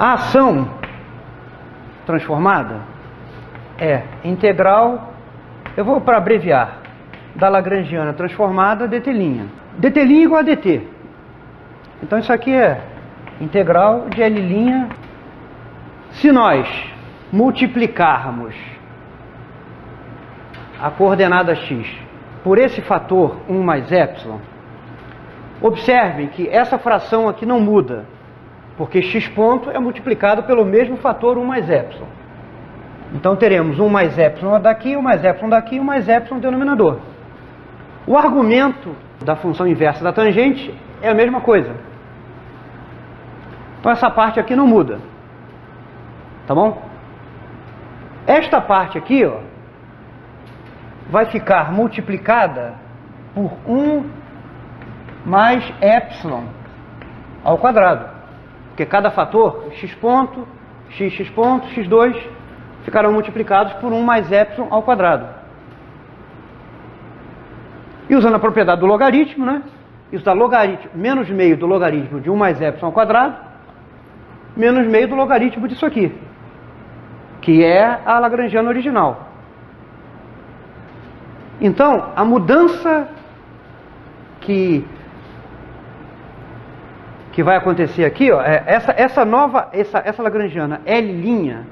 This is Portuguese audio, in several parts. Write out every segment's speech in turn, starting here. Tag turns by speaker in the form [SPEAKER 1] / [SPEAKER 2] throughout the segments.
[SPEAKER 1] A ação transformada é integral, eu vou para abreviar, da lagrangiana transformada dt'. dt' igual a dt. Então isso aqui é integral de L'. Se nós multiplicarmos a coordenada x por esse fator 1 mais epsilon, observem que essa fração aqui não muda, porque x ponto é multiplicado pelo mesmo fator 1 mais epsilon. Então teremos 1 mais epsilon daqui, 1 mais epsilon daqui, 1 mais epsilon no denominador. O argumento da função inversa da tangente é a mesma coisa. Então essa parte aqui não muda. Tá bom? Esta parte aqui, ó, vai ficar multiplicada por 1 mais epsilon ao quadrado. Porque cada fator, x ponto, x ponto, x2, ficarão multiplicados por 1 mais epsilon ao quadrado. E usando a propriedade do logaritmo, né? Isso dá logaritmo, menos meio do logaritmo de 1 mais epsilon ao quadrado, menos meio do logaritmo disso aqui, que é a lagrangiana original. Então, a mudança que vai acontecer aqui, ó, é essa lagrangiana L'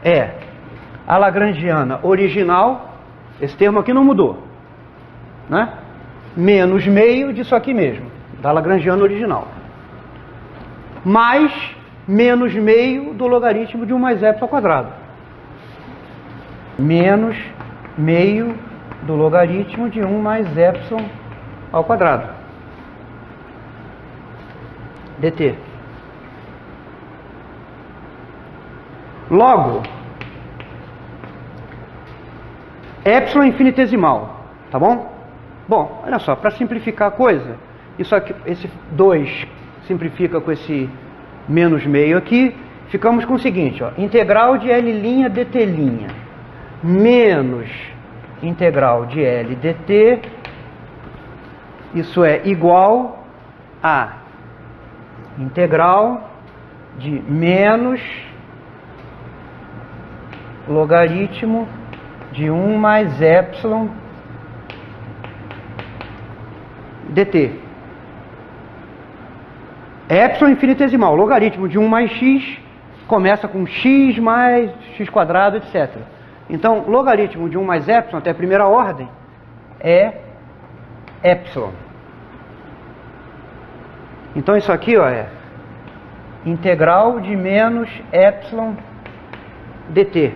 [SPEAKER 1] é a lagrangiana original, esse termo aqui não mudou, né? Menos meio disso aqui mesmo, da lagrangiana original, mais menos meio do logaritmo de 1 mais epsilon ao quadrado, menos meio do logaritmo de 1 mais epsilon ao quadrado, dt. Logo, epsilon é infinitesimal, tá bom? Bom, olha só, para simplificar a coisa, isso aqui, esse 2 simplifica com esse menos meio aqui, ficamos com o seguinte, ó, integral de L' dt' menos integral de L dt, isso é igual a integral de menos logaritmo de 1 mais epsilon dt. Epsilon infinitesimal, logaritmo de 1 mais x, começa com x mais x quadrado, etc. Então, logaritmo de 1 mais epsilon, até a primeira ordem, é epsilon. Então isso aqui, ó, é integral de menos epsilon dt.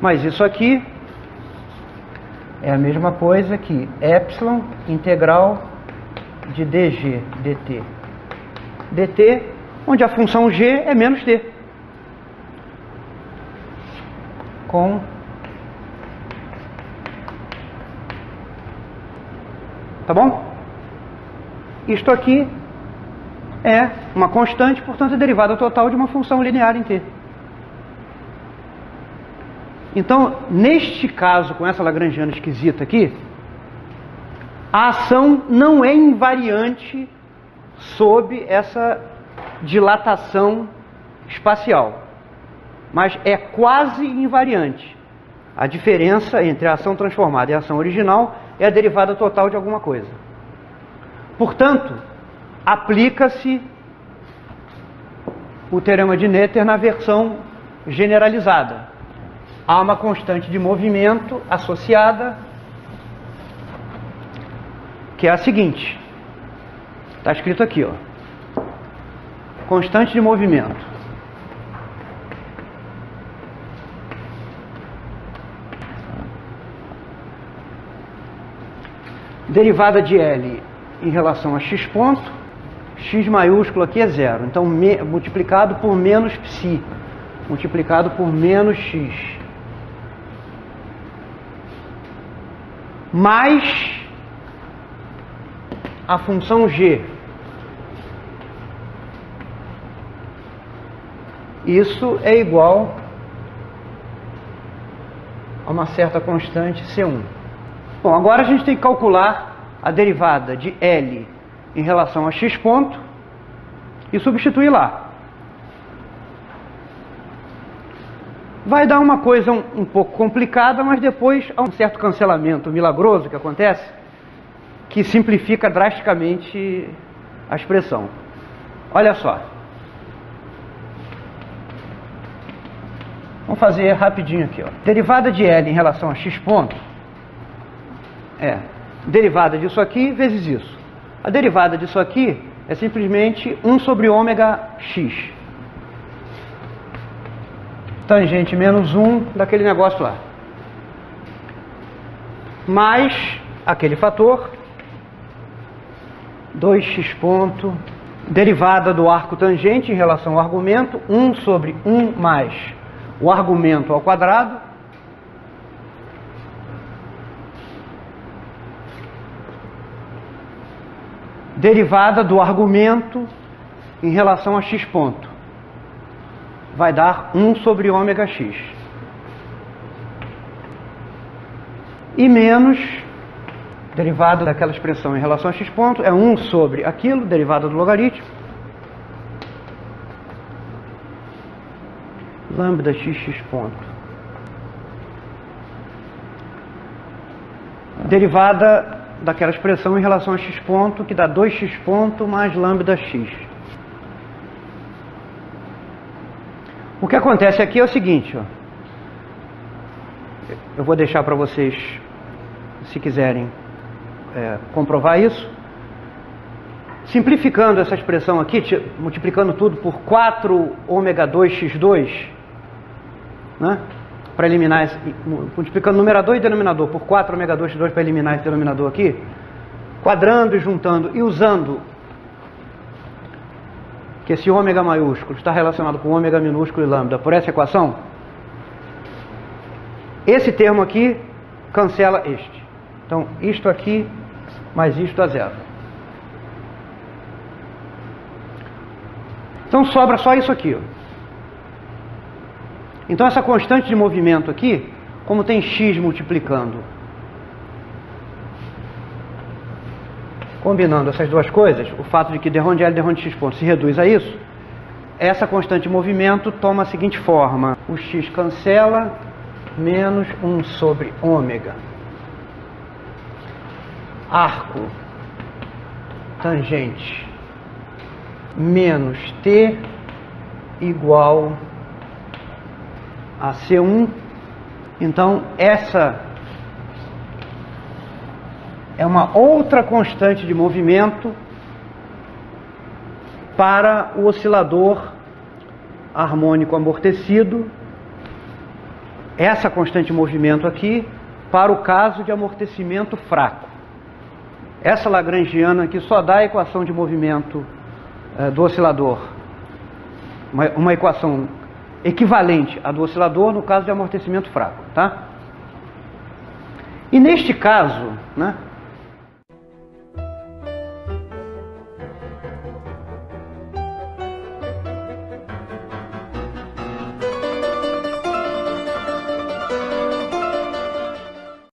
[SPEAKER 1] Mas isso aqui é a mesma coisa que epsilon integral de dg dt. dt, onde a função g é menos t. Com tá bom? Isto aqui é uma constante, portanto é derivada total de uma função linear em t. Então, neste caso, com essa lagrangiana esquisita aqui, a ação não é invariante sob essa dilatação espacial, mas é quase invariante. A diferença entre a ação transformada e a ação original é a derivada total de alguma coisa. Portanto, aplica-se o teorema de Noether na versão generalizada. Há uma constante de movimento associada, que é a seguinte. Está escrito aqui, ó. Constante de movimento. Derivada de L em relação a x ponto, x maiúsculo aqui é zero. Então, multiplicado por menos psi, multiplicado por menos x, mais a função g isso é igual a uma certa constante C1. Bom, agora a gente tem que calcular a derivada de L em relação a x ponto e substituir lá. Vai dar uma coisa um pouco complicada, mas depois há um certo cancelamento milagroso que acontece, que simplifica drasticamente a expressão. Olha só. Vamos fazer rapidinho aqui, ó. Derivada de L em relação a x ponto é derivada disso aqui vezes isso. A derivada disso aqui é simplesmente 1 sobre ômega x. Tangente menos 1 daquele negócio lá. Mais aquele fator, 2x ponto, derivada do arco tangente em relação ao argumento, 1 sobre 1 mais o argumento ao quadrado, derivada do argumento em relação a x ponto. Vai dar 1 sobre ômega x. E menos, derivada daquela expressão em relação a x ponto, é 1 sobre aquilo, derivada do logaritmo, lambda x ponto. Derivada daquela expressão em relação a x ponto, que dá 2x ponto mais lambda x. O que acontece aqui é o seguinte, ó. Eu vou deixar para vocês, se quiserem comprovar isso. Simplificando essa expressão aqui, multiplicando tudo por 4 ômega 2x2, né? Para eliminar esse, multiplicando numerador e denominador por 4 ômega 2x2 para eliminar esse denominador aqui, quadrando e juntando e usando que esse ômega maiúsculo está relacionado com ômega minúsculo e lambda por essa equação, esse termo aqui cancela este. Então, isto aqui mais isto dá zero. Então, sobra só isso aqui, ó. Então, essa constante de movimento aqui, como tem x multiplicando, combinando essas duas coisas, o fato de que d de L, d de x ponto se reduz a isso, essa constante de movimento toma a seguinte forma: o x cancela, menos 1 sobre ômega, arco tangente, menos t igual a C1. Então, essa é uma outra constante de movimento para o oscilador harmônico amortecido. Essa constante de movimento aqui para o caso de amortecimento fraco. Essa lagrangiana aqui só dá a equação de movimento do oscilador, uma equação equivalente à do oscilador no caso de amortecimento fraco, tá? E neste caso, né,